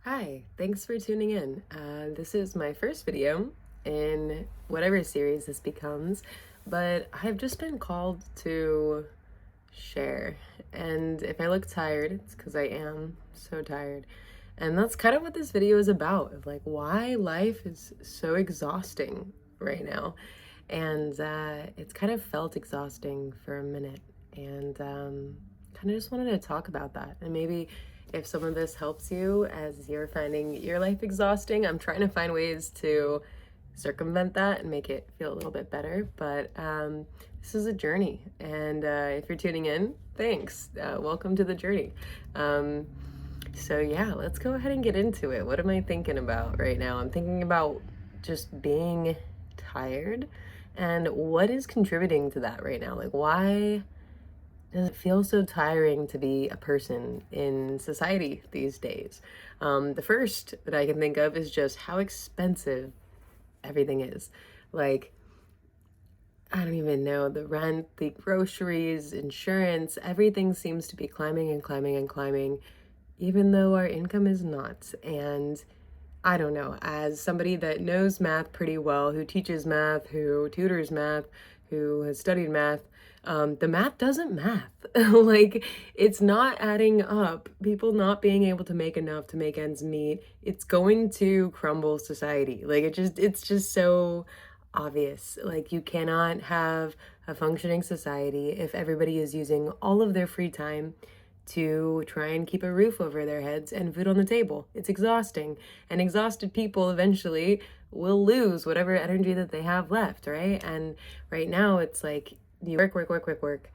Hi, thanks for tuning in. This is my first video in whatever series this becomes, but I've just been called to share. And if I look tired, it's because I am so tired. And that's kind of what this video is about, of like why life is so exhausting right now. And it's kind of felt exhausting for a minute. And kind of just wanted to talk about that. And maybe if some of this helps you as you're finding your life exhausting, I'm trying to find ways to circumvent that and make it feel a little bit better. But this is a journey. And if you're tuning in, thanks. Welcome to the journey. So, yeah, let's go ahead and get into it. What am I thinking about right now? I'm thinking about just being tired and what is contributing to that right now. Like, why does it feel so tiring to be a person in society these days? The first that I can think of is just how expensive everything is. Like, I don't even know, the rent, the groceries, insurance, everything seems to be climbing and climbing and climbing, even though our income is not. And I don't know, as somebody that knows math pretty well, who teaches math, who tutors math, who has studied math, the math doesn't math. Like, it's not adding up. People not being able to make enough to make ends meet, it's going to crumble society. Like, it's just so obvious. Like, you cannot have a functioning society if everybody is using all of their free time to try and keep a roof over their heads and food on the table. It's exhausting. And exhausted people eventually will lose whatever energy that they have left, right? And right now it's like you work, work, work, work, work.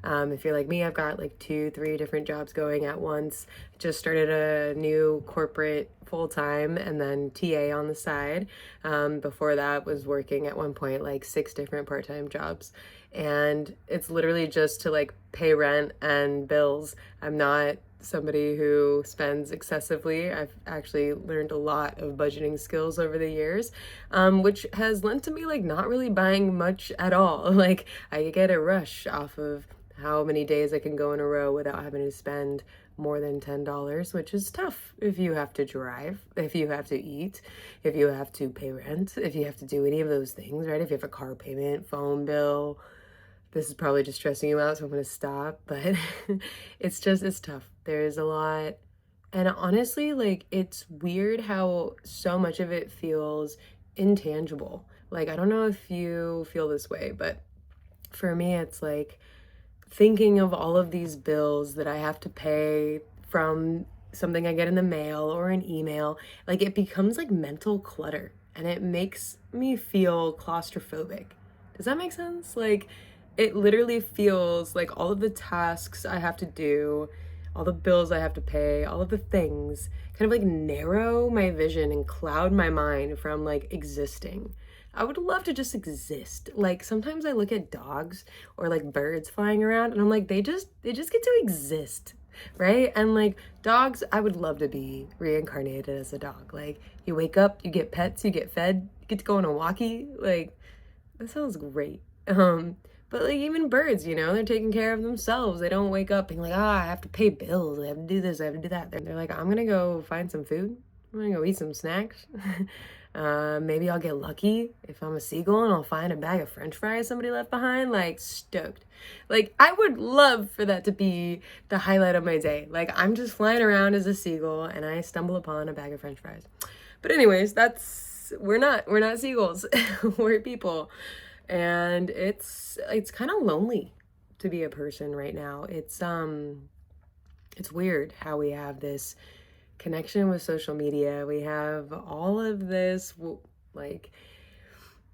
If you're like me, I've got like 2, 3 different jobs going at once. Just started a new corporate full time and then TA on the side. Before that, was working at one point like 6 different part time jobs. And it's literally just to like pay rent and bills. I'm not somebody who spends excessively. I've actually learned a lot of budgeting skills over the years, which has lent to me like not really buying much at all. Like, I get a rush off of how many days I can go in a row without having to spend more than $10, which is tough if you have to drive, if you have to eat, if you have to pay rent, if you have to do any of those things, right? If you have a car payment, phone bill. This is probably just stressing you out, so I'm gonna stop, but it's tough. There's a lot. And honestly, like, it's weird how so much of it feels intangible. Like, I don't know if you feel this way, but for me, it's like thinking of all of these bills that I have to pay from something I get in the mail or an email. Like, it becomes like mental clutter and it makes me feel claustrophobic. Does that make sense? Like, it literally feels like all of the tasks I have to do, all the bills I have to pay, all of the things kind of like narrow my vision and cloud my mind from like existing. I would love to just exist. Like, sometimes I look at dogs or like birds flying around and I'm like, they just get to exist, right? And like dogs, I would love to be reincarnated as a dog. Like, you wake up, you get pets, you get fed, you get to go on a walkie. Like, that sounds great. But like even birds, they're taking care of themselves. They don't wake up being like, I have to pay bills. I have to do this. I have to do that. They're like, I'm gonna go find some food. I'm gonna go eat some snacks. Maybe I'll get lucky if I'm a seagull and I'll find a bag of French fries somebody left behind. Like, stoked. Like, I would love for that to be the highlight of my day. Like, I'm just flying around as a seagull and I stumble upon a bag of French fries. But anyways, we're not seagulls. We're people. And it's kind of lonely to be a person right now. It's weird how we have this connection with social media. We have all of this like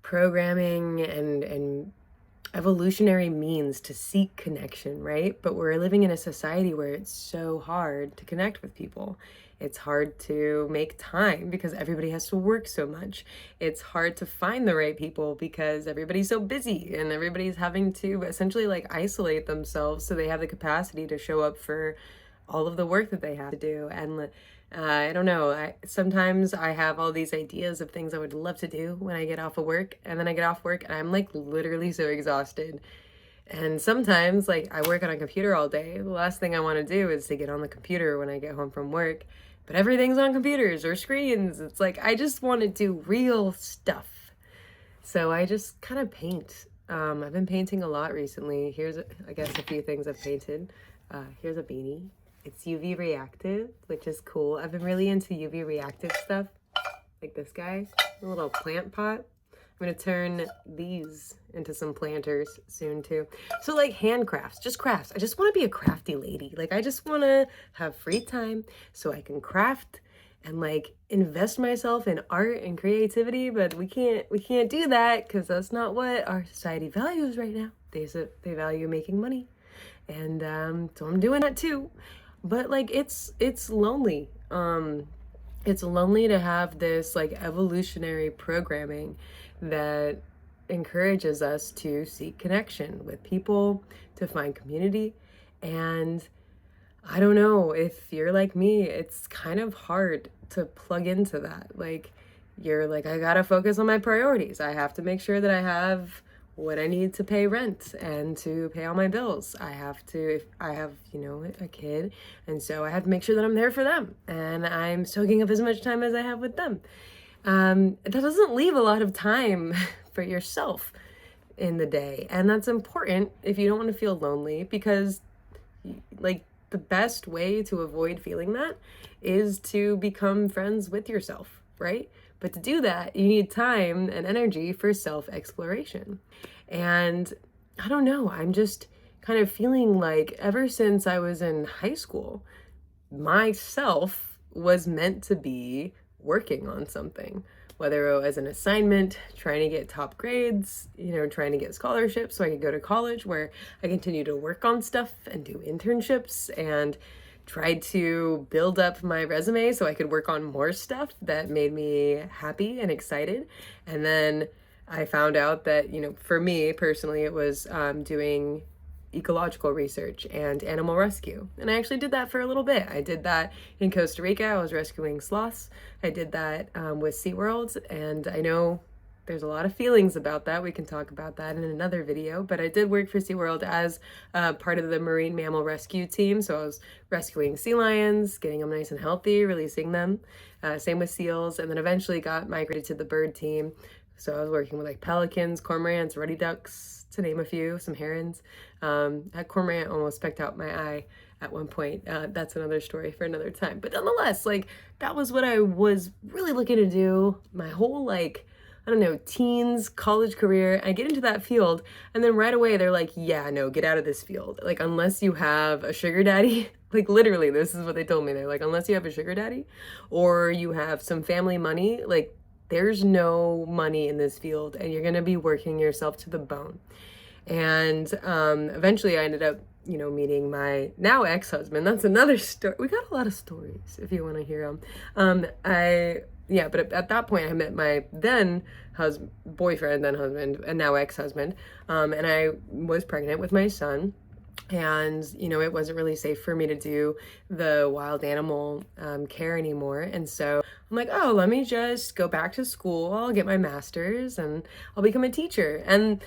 programming and evolutionary means to seek connection, right? But we're living in a society where it's so hard to connect with people. It's hard to make time because everybody has to work so much. It's hard to find the right people because everybody's so busy and everybody's having to essentially like isolate themselves so they have the capacity to show up for all of the work that they have to do. And I don't know. Sometimes I have all these ideas of things I would love to do when I get off of work, and then I get off work and I'm like literally so exhausted. And sometimes, like, I work on a computer all day. The last thing I want to do is to get on the computer when I get home from work but everything's on computers or screens. It's like, I just want to do real stuff. So I just kind of paint. I've been painting a lot recently. Here's, I guess, a few things I've painted. Here's a beanie. It's UV reactive, which is cool. I've been really into UV reactive stuff, like this guy, a little plant pot. I'm gonna turn these into some planters soon too. So like handcrafts, just crafts. I just wanna be a crafty lady. Like I just wanna have free time so I can craft and like invest myself in art and creativity, but we can't do that because that's not what our society values right now. They value making money. And so I'm doing that too. But like it's lonely. It's lonely to have this like evolutionary programming that encourages us to seek connection with people, to find community. And I don't know, if you're like me, it's kind of hard to plug into that. Like, you're like, I gotta focus on my priorities. I have to make sure that I have what I need to pay rent and to pay all my bills. I have to, if I have, you know, a kid, and so I have to make sure that I'm there for them and I'm soaking up as much time as I have with them. That doesn't leave a lot of time for yourself in the day. And that's important if you don't want to feel lonely, because like the best way to avoid feeling that is to become friends with yourself, right? But to do that, you need time and energy for self-exploration. And I don't know, I'm just kind of feeling like ever since I was in high school, myself was meant to be working on something, whether it was an assignment, trying to get top grades, you know, trying to get scholarships so I could go to college where I continue to work on stuff and do internships and tried to build up my resume so I could work on more stuff that made me happy and excited. And then I found out that, you know, for me personally, it was doing ecological research and animal rescue. And I actually did that for a little bit. I did that in Costa Rica. I was rescuing sloths. I did that with SeaWorld, and I know there's a lot of feelings about that. We can talk about that in another video, but I did work for SeaWorld as part of the marine mammal rescue team. So I was rescuing sea lions, getting them nice and healthy, releasing them. Same with seals, and then eventually got migrated to the bird team. So I was working with like pelicans, cormorants, ruddy ducks, to name a few, some herons. That cormorant almost pecked out my eye at one point. That's another story for another time. But nonetheless, like that was what I was really looking to do my whole like, I don't know, teens, college career. I get into that field and then right away they're like, yeah, no, get out of this field. Like unless you have a sugar daddy, like literally this is what they told me. They're like, unless you have a sugar daddy or you have some family money, like there's no money in this field and you're gonna be working yourself to the bone. And eventually I ended up, you know, meeting my now ex-husband. That's another story. We got a lot of stories if you want to hear them. But at that point I met my then boyfriend, then husband, and now ex-husband. And I was pregnant with my son. And, you know, it wasn't really safe for me to do the wild animal care anymore. And so I'm like, oh, let me just go back to school. I'll get my master's and I'll become a teacher. And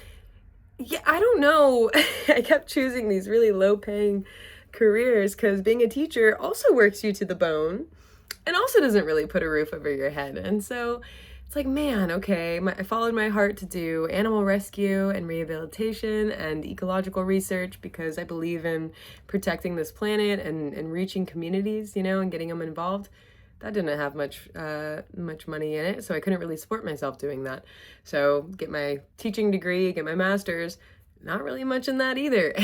yeah, I don't know. I kept choosing these really low paying careers because being a teacher also works you to the bone and also doesn't really put a roof over your head. And so it's like, man, okay, I followed my heart to do animal rescue and rehabilitation and ecological research because I believe in protecting this planet and reaching communities, you know, and getting them involved. That didn't have much money in it, so I couldn't really support myself doing that. So get my teaching degree, get my master's, not really much in that either.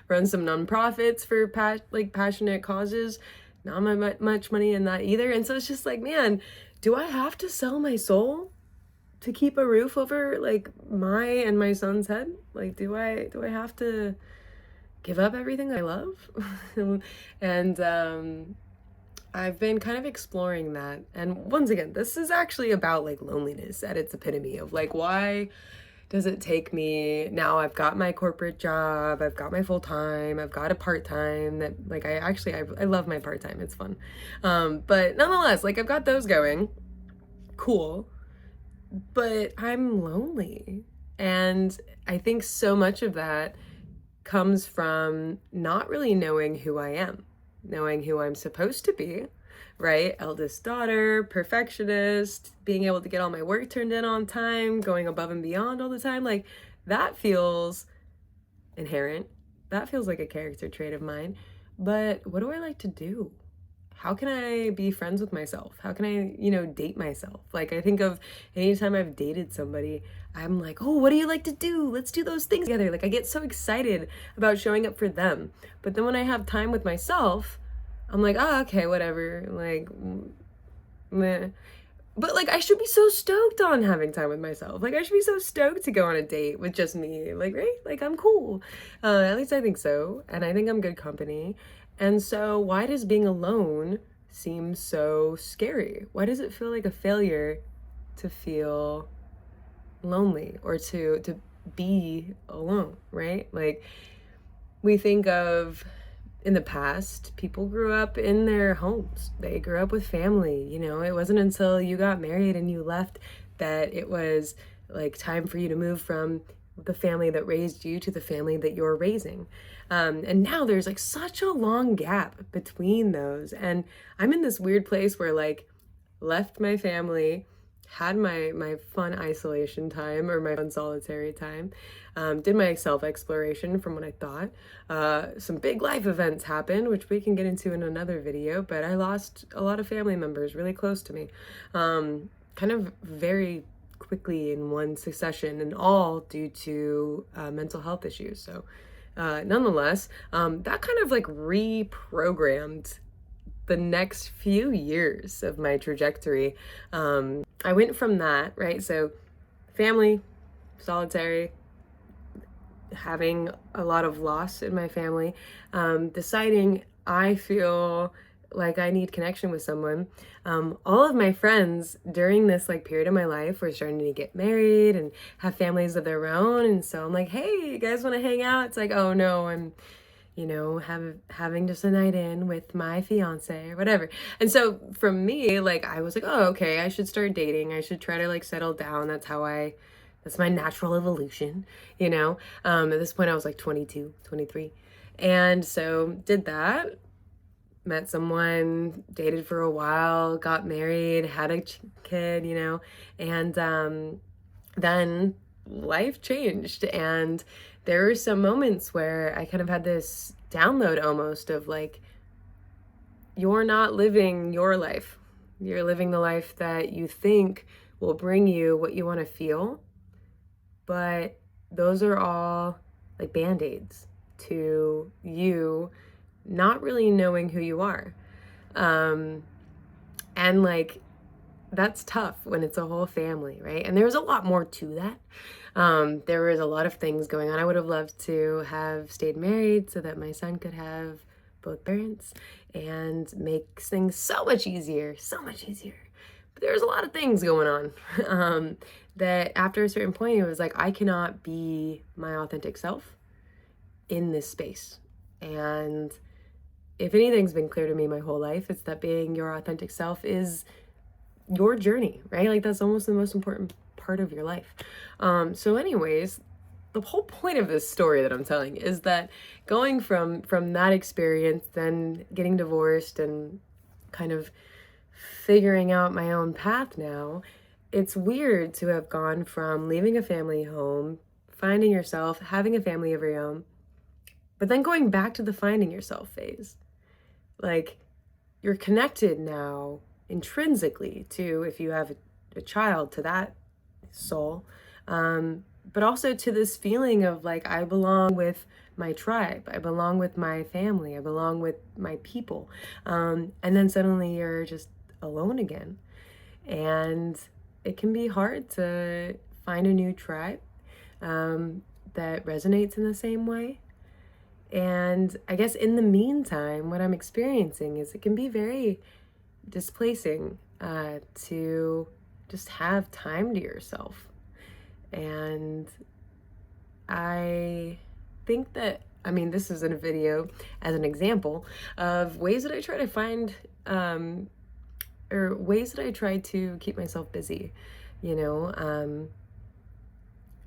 Run some nonprofits for passionate causes, not much money in that either. And so it's just like, man, do I have to sell my soul to keep a roof over like my and my son's head? Like, do I have to give up everything I love? And I've been kind of exploring that. And once again, this is actually about like loneliness at its epitome of like, why does it take me now? I've got my corporate job, I've got my full-time, I've got a part-time that like I love my part-time, it's fun. But nonetheless, like I've got those going, cool, but I'm lonely. And I think so much of that comes from not really knowing who I am, knowing who I'm supposed to be, right? Eldest daughter, perfectionist, being able to get all my work turned in on time, going above and beyond all the time. Like, that feels inherent. That feels like a character trait of mine. But what do I like to do? How can I be friends with myself? How can I, date myself? Like, I think of anytime I've dated somebody, I'm like, oh, what do you like to do? Let's do those things together. Like, I get so excited about showing up for them. But then when I have time with myself, I'm like, oh, okay, whatever. Like, meh. But like, I should be so stoked on having time with myself. Like, I should be so stoked to go on a date with just me. Like, right? Like, I'm cool. At least I think so. And I think I'm good company. And so why does being alone seem so scary? Why does it feel like a failure to feel lonely or to be alone, right? Like, we think of in the past, people grew up in their homes. They grew up with family. It wasn't until you got married and you left that it was like time for you to move from the family that raised you to the family that you're raising. And now there's like such a long gap between those. And I'm in this weird place where like left my family, had my fun isolation time or my fun solitary time, did my self-exploration from what I thought. Some big life events happened, which we can get into in another video, but I lost a lot of family members really close to me, kind of very quickly in one succession, and all due to mental health issues. So nonetheless, that kind of like reprogrammed the next few years of my trajectory. I went from that, right? So family, solitary, having a lot of loss in my family, deciding I feel like I need connection with someone. All of my friends during this like period of my life were starting to get married and have families of their own. And so I'm like, hey, you guys want to hang out? It's like, oh no, I'm having just a night in with my fiance or whatever. And so from me, like, I was like, oh, okay, I should start dating. I should try to like settle down. That's my natural evolution, At this point I was like 22, 23. And so did that, met someone, dated for a while, got married, had a kid, and then life changed. And there were some moments where I kind of had this download almost of like, you're not living your life. You're living the life that you think will bring you what you want to feel. But those are all like band-aids to you not really knowing who you are. And like, that's tough when it's a whole family, right? And there's a lot more to that. There was a lot of things going on. I would have loved to have stayed married so that my son could have both parents and makes things so much easier, so much easier. But there's a lot of things going on that after a certain point, it was like, I cannot be my authentic self in this space. And if anything's been clear to me my whole life, it's that being your authentic self is your journey, right? Like, that's almost the most important part of your life. So anyways, the whole point of this story that I'm telling is that going from that experience, then getting divorced and kind of figuring out my own path now, it's weird to have gone from leaving a family home, finding yourself, having a family of your own, but then going back to the finding yourself phase. Like, you're connected now intrinsically to, if you have a child, to that soul, but also to this feeling of like, I belong with my tribe, I belong with my family, I belong with my people, and then suddenly you're just alone again. And it can be hard to find a new tribe that resonates in the same way. And I guess in the meantime, what I'm experiencing is it can be very displacing to just have time to yourself. And I think that, this is in a video as an example of ways that I try to find, or ways that I try to keep myself busy,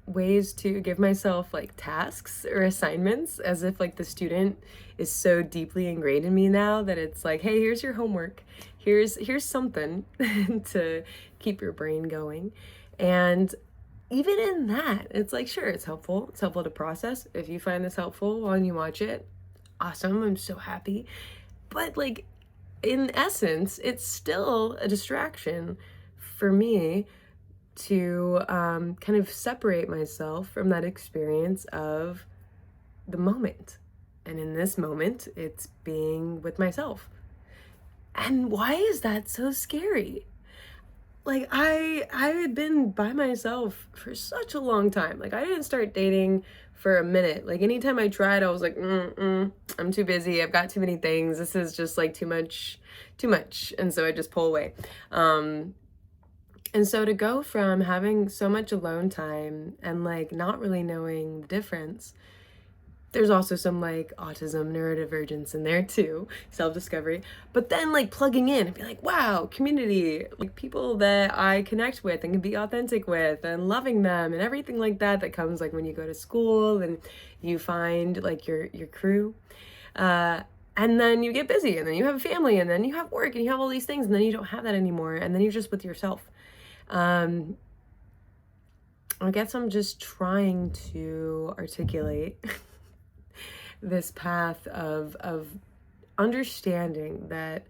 ways to give myself like tasks or assignments, as if like the student is so deeply ingrained in me now that it's like, hey, here's your homework, here's something to keep your brain going. And even in that, it's like, sure, it's helpful. It's helpful to process. If you find this helpful while you watch it, awesome. I'm so happy. But like, in essence, it's still a distraction for me to kind of separate myself from that experience of the moment. And in this moment, it's being with myself. And why is that so scary? Like I had been by myself for such a long time. Like I didn't start dating for a minute. Like anytime I tried, I was like, I'm too busy. I've got too many things. This is just like too much. And so I just pull away. And so to go from having so much alone time and like not really knowing the difference, there's also some like autism, neurodivergence in there too, self-discovery. But then like plugging in and be like, wow, community, like people that I connect with and can be authentic with and loving them and everything like that that comes like when you go to school and you find like your crew. And then you get busy and then you have a family and then you have work and you have all these things and then you don't have that anymore and then you're just with yourself. I guess I'm just trying to articulate this path of understanding that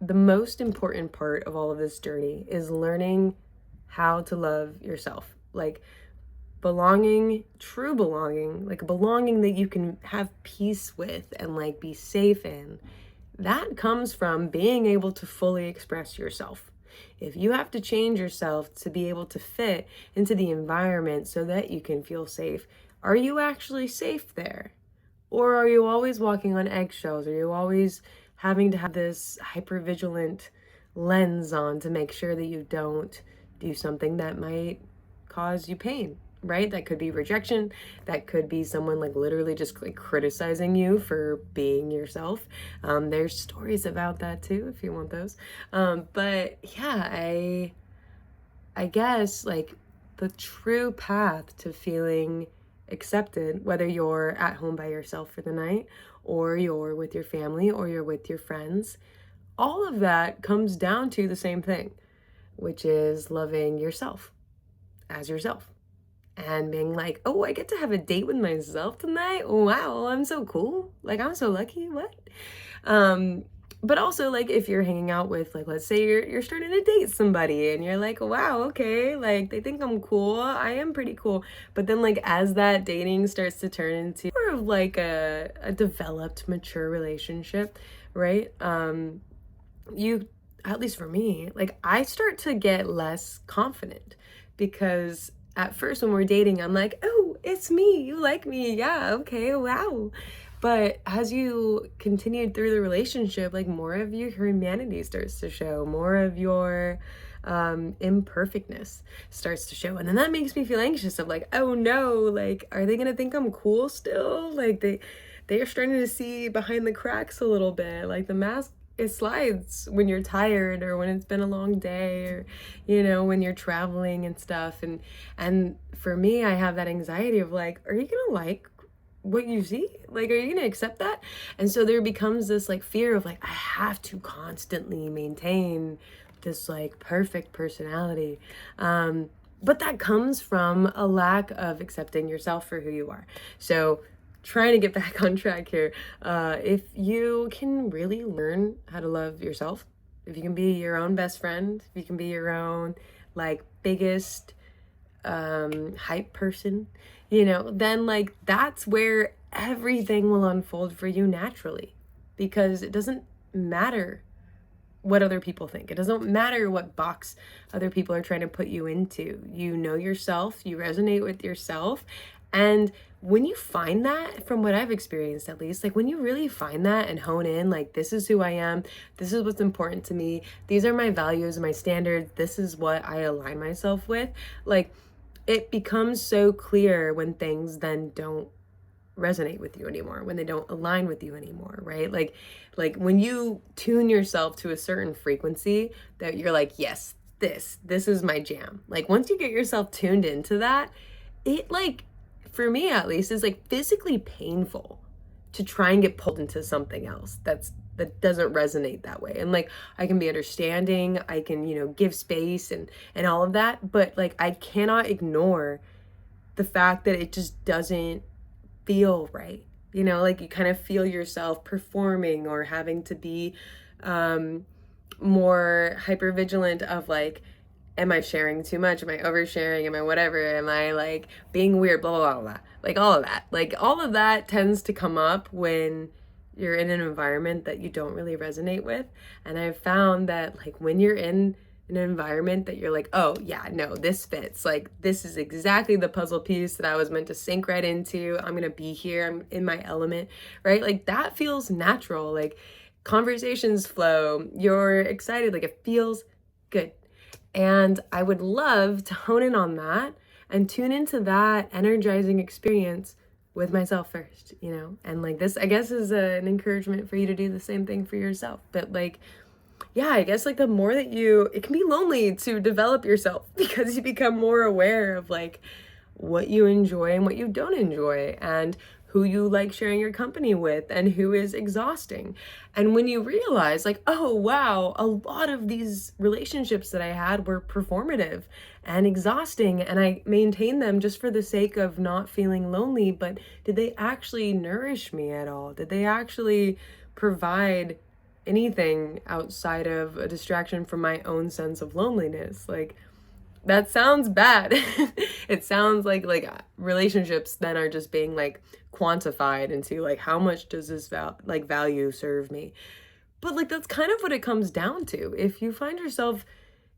the most important part of all of this journey is learning how to love yourself. Like belonging, true belonging, like a belonging that you can have peace with and like be safe in. That comes from being able to fully express yourself. If you have to change yourself to be able to fit into the environment so that you can feel safe, are you actually safe there? Or are you always walking on eggshells? Are you always having to have this hypervigilant lens on to make sure that you don't do something that might cause you pain, right? That could be rejection. That could be someone like literally just like criticizing you for being yourself. There's stories about that too, if you want those. But yeah, I guess like the true path to feeling accepted, whether you're at home by yourself for the night or you're with your family or you're with your friends, all of that comes down to the same thing, which is loving yourself as yourself and being like, oh, I get to have a date with myself tonight. Wow, I'm so cool. Like, I'm so lucky. What? But also like if you're hanging out with like, let's say you're starting to date somebody and you're like, wow, okay, like they think I'm cool. I am pretty cool. But then like as that dating starts to turn into more of like a developed, mature relationship, right? You, at least for me, like I start to get less confident because at first when we're dating, I'm like, oh, it's me. You like me. Yeah. Okay. Wow. But as you continued through the relationship, like more of your humanity starts to show, more of your imperfectness starts to show. And then that makes me feel anxious of like, oh no, like, are they gonna think I'm cool still? Like they're starting to see behind the cracks a little bit. Like the mask, it slides when you're tired or when it's been a long day or, you know, when you're traveling and stuff. And for me, I have that anxiety of like, are you gonna like what you see? Like, are you gonna accept that? And so there becomes this like fear of like, I have to constantly maintain this like perfect personality. But that comes from a lack of accepting yourself for who you are. So trying to get back on track here, if you can really learn how to love yourself, if you can be your own best friend, if you can be your own like biggest hype person, you know, then like that's where everything will unfold for you naturally, because it doesn't matter what other people think. It doesn't matter what box other people are trying to put you into. You know yourself, you resonate with yourself. And when you find that, from what I've experienced at least, like when you really find that and hone in, like this is who I am, this is what's important to me, these are my values, my standards, this is what I align myself with, like it becomes so clear when things then don't resonate with you anymore, when they don't align with you anymore, right? Like when you tune yourself to a certain frequency that you're like, yes, this is my jam. Like once you get yourself tuned into that, it like, for me at least, is like physically painful to try and get pulled into something else that's that doesn't resonate that way. And like I can be understanding, I can, give space and all of that, but like I cannot ignore the fact that it just doesn't feel right. Like you kind of feel yourself performing or having to be more hyper vigilant of like, am I sharing too much? Am I oversharing? Am I whatever? Am I like being weird? Blah, blah, blah, blah. Like all of that. Like all of that tends to come up when you're in an environment that you don't really resonate with. And I've found that like when you're in an environment that you're like, oh yeah, no, this fits. Like this is exactly the puzzle piece that I was meant to sink right into. I'm going to be here. I'm in my element, right? Like that feels natural. Like conversations flow. You're excited. Like it feels good. And I would love to hone in on that and tune into that energizing experience with myself first, and like this, I guess, is an encouragement for you to do the same thing for yourself. But like, yeah, I guess like the more that it can be lonely to develop yourself because you become more aware of like what you enjoy and what you don't enjoy, and who you like sharing your company with and who is exhausting. And when you realize like, oh wow, a lot of these relationships that I had were performative and exhausting, and I maintained them just for the sake of not feeling lonely, but did they actually nourish me at all? Did they actually provide anything outside of a distraction from my own sense of loneliness? Like, that sounds bad. It sounds like relationships then are just being like quantified into like, how much does this value serve me? But like that's kind of what it comes down to. If you find yourself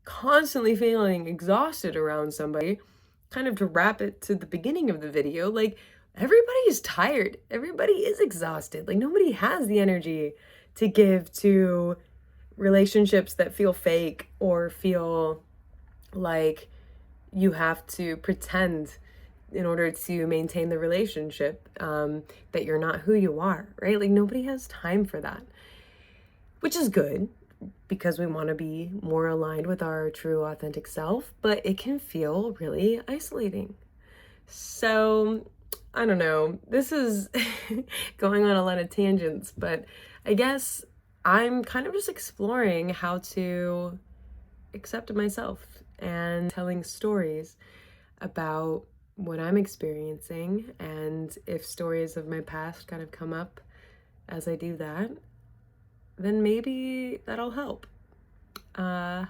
constantly feeling exhausted around somebody, kind of to wrap it to the beginning of the video, like everybody is tired. Everybody is exhausted. Like nobody has the energy to give to relationships that feel fake or feel like you have to pretend in order to maintain the relationship, that you're not who you are, right? Like nobody has time for that, which is good because we want to be more aligned with our true authentic self, but it can feel really isolating. So I don't know, this is going on a lot of tangents, but I guess I'm kind of just exploring how to accept myself and telling stories about what I'm experiencing. And if stories of my past kind of come up as I do that, then maybe that'll help. I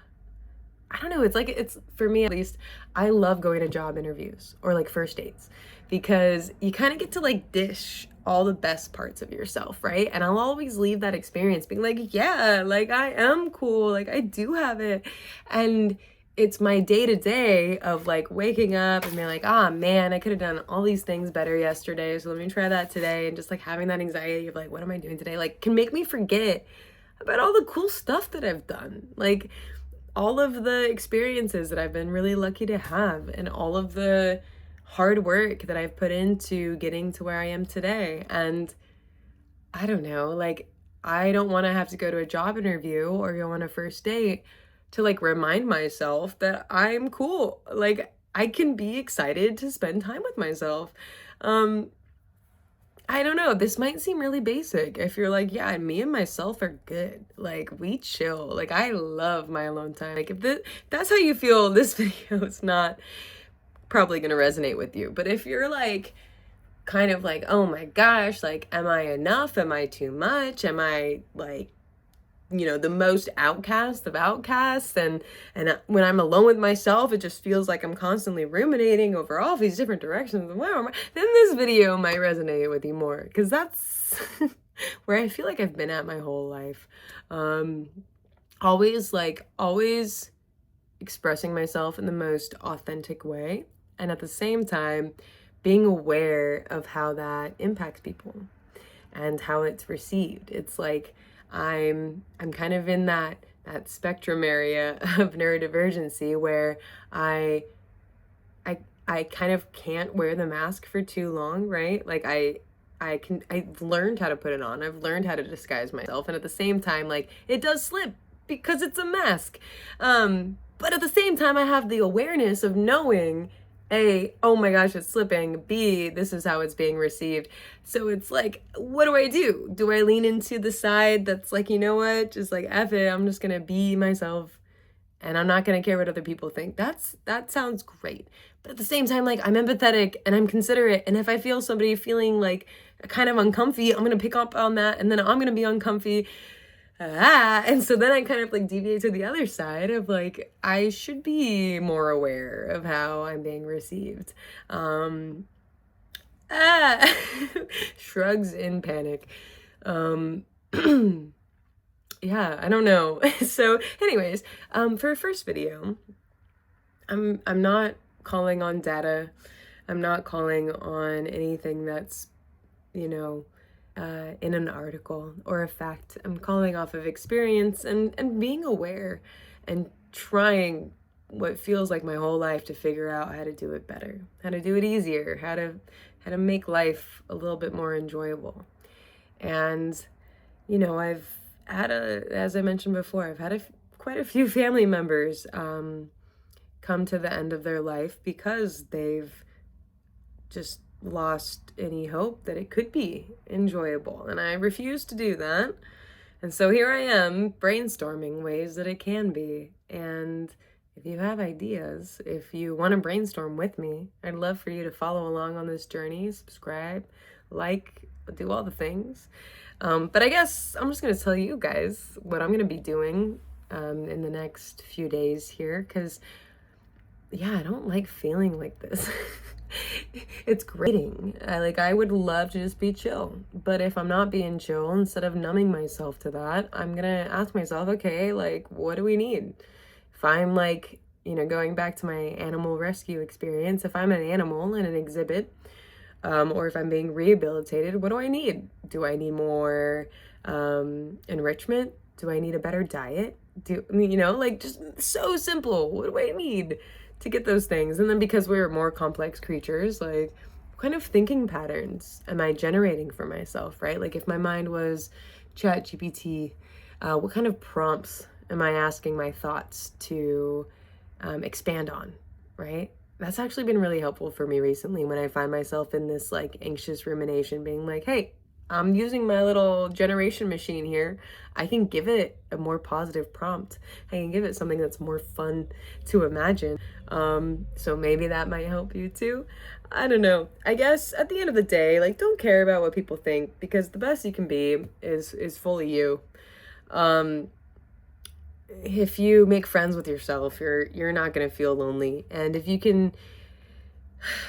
don't know, it's for me at least, I love going to job interviews or like first dates because you kind of get to like dish all the best parts of yourself, right? And I'll always leave that experience being like, yeah, like I am cool, like I do have it. And it's my day-to-day of like waking up and being like, ah, man, I could have done all these things better yesterday, so let me try that today. And just like having that anxiety of like, what am I doing today? Like can make me forget about all the cool stuff that I've done. Like all of the experiences that I've been really lucky to have and all of the hard work that I've put into getting to where I am today. And I don't know, like I don't want to have to go to a job interview or go on a first date to like remind myself that I'm cool. Like I can be excited to spend time with myself. I don't know, this might seem really basic if you're like, yeah, me and myself are good. Like we chill. Like I love my alone time. Like if that's how you feel, this video is not probably going to resonate with you. But if you're like kind of like, oh my gosh, like am I enough? Am I too much? Am I like the most outcast of outcasts, and when I'm alone with myself, it just feels like I'm constantly ruminating over all these different directions. Wow, then this video might resonate with you more, because that's where I feel like I've been at my whole life. Always expressing myself in the most authentic way, and at the same time being aware of how that impacts people and how it's received. It's like I'm kind of in that spectrum area of neurodivergency where I kind of can't wear the mask for too long, right? Like I've learned how to put it on. I've learned how to disguise myself. And at the same time, like it does slip because it's a mask. But at the same time, I have the awareness of knowing A, oh my gosh, it's slipping. B, this is how it's being received. So it's like, what do I do? Do I lean into the side that's like, you know what? Just like, F it, I'm just gonna be myself and I'm not gonna care what other people think. That sounds great. But at the same time, like, I'm empathetic and I'm considerate. And if I feel somebody feeling like kind of uncomfy, I'm gonna pick up on that and then I'm gonna be uncomfy. And so then I kind of like deviate to the other side of like, I should be more aware of how I'm being received. Um, ah, shrugs in panic. Um, yeah, I don't know. So anyways, for a first video, I'm not calling on data. I'm not calling on anything that's, you know, in an article or a fact. I'm calling off of experience and being aware and trying what feels like my whole life to figure out how to do it better, how to do it easier, how to make life a little bit more enjoyable. And, you know, I've had as I mentioned before, I've had quite a few family members come to the end of their life because they've just lost any hope that it could be enjoyable. And I refuse to do that. And so here I am brainstorming ways that it can be. And if you have ideas, if you want to brainstorm with me, I'd love for you to follow along on this journey, subscribe, like, do all the things. But I guess I'm just going to tell you guys what I'm going to be doing in the next few days here, because yeah, I don't like feeling like this. It's grating. I would love to just be chill. But if I'm not being chill, instead of numbing myself to that, I'm gonna ask myself, okay, like, what do we need? If I'm like, you know, going back to my animal rescue experience, if I'm an animal in an exhibit, or if I'm being rehabilitated, what do I need? Do I need more enrichment? Do I need a better diet? You know, like, just so simple. What do I need to get those things? And then because we're more complex creatures, like, what kind of thinking patterns am I generating for myself, right? Like, if my mind was ChatGPT, what kind of prompts am I asking my thoughts to expand on, right? That's actually been really helpful for me recently when I find myself in this like anxious rumination, being like, hey, I'm using my little generation machine here. I can give it a more positive prompt. I can give it something that's more fun to imagine. So maybe that might help you too. I don't know. I guess at the end of the day, like, don't care about what people think, because the best you can be is fully you. If you make friends with yourself, you're not going to feel lonely. And if you can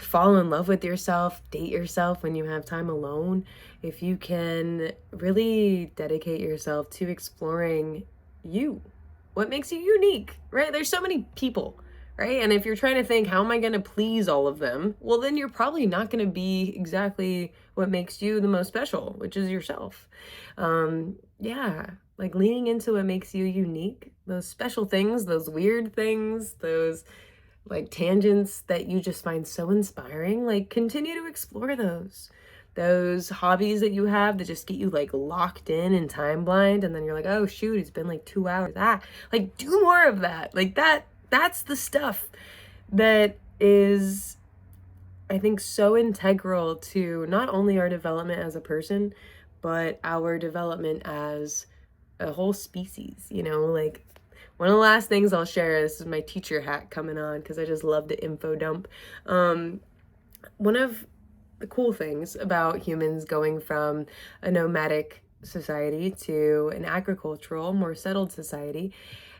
fall in love with yourself, date yourself when you have time alone, if you can really dedicate yourself to exploring you, what makes you unique, right? There's so many people, right? And if you're trying to think, how am I going to please all of them? Well, then you're probably not going to be exactly what makes you the most special, which is yourself. Yeah, like leaning into what makes you unique, those special things, those weird things, those like tangents that you just find so inspiring, like continue to explore those hobbies that you have that just get you like locked in and time blind, and then you're like, oh shoot, it's been like 2 hours. Like, do more of that. Like that's the stuff that is, I think, so integral to not only our development as a person, but our development as a whole species, you know? Like, one of the last things I'll share, this is my teacher hat coming on because I just love the info dump. One of the cool things about humans going from a nomadic society to an agricultural, more settled society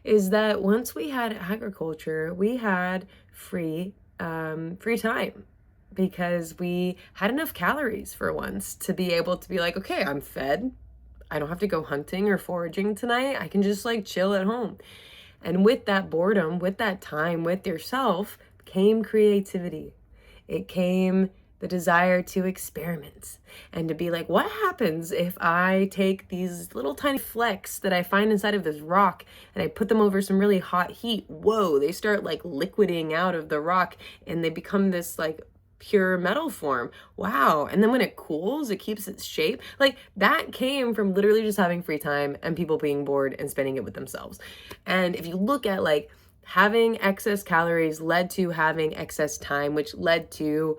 is that once we had agriculture, we had free time, because we had enough calories for once to be able to be like, okay, I'm fed. I don't have to go hunting or foraging tonight. I can just like chill at home. And with that boredom, with that time with yourself, came creativity. It came the desire to experiment and to be like, what happens if I take these little tiny flecks that I find inside of this rock and I put them over some really hot heat? Whoa, they start like liquiding out of the rock and they become this like pure metal form. Wow. And then when it cools, it keeps its shape. Like, that came from literally just having free time and people being bored and spending it with themselves. And if you look at like having excess calories led to having excess time, which led to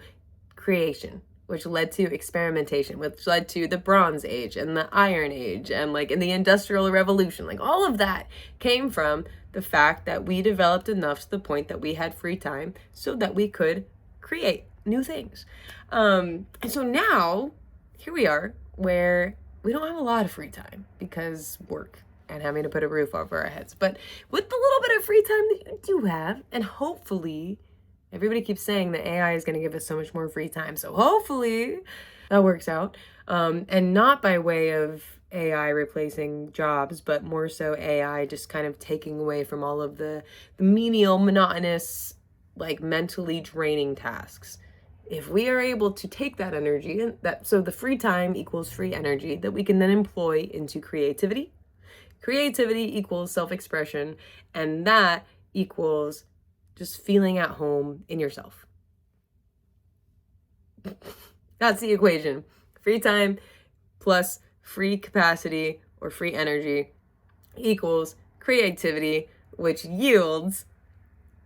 creation, which led to experimentation, which led to the Bronze Age and the Iron Age and like in the Industrial Revolution. Like all of that came from the fact that we developed enough to the point that we had free time so that we could create new things. And so now here we are where we don't have a lot of free time because work and having to put a roof over our heads. But with the little bit of free time that you do have, and hopefully everybody keeps saying that AI is going to give us so much more free time. So hopefully that works out. And not by way of AI replacing jobs, but more so AI just kind of taking away from all of the menial, monotonous, like mentally draining tasks. If we are able to take that energy, and so the free time equals free energy that we can then employ into creativity. Creativity equals self-expression, and that equals just feeling at home in yourself. That's the equation. Free time plus free capacity or free energy equals creativity, which yields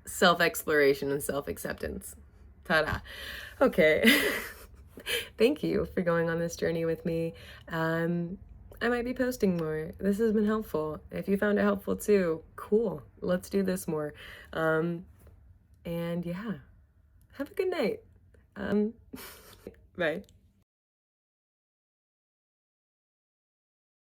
self-exploration and self-acceptance. Ta-da. Okay. Thank you for going on this journey with me. I might be posting more. This has been helpful. If you found it helpful too, cool. Let's do this more. And yeah, have a good night. Bye.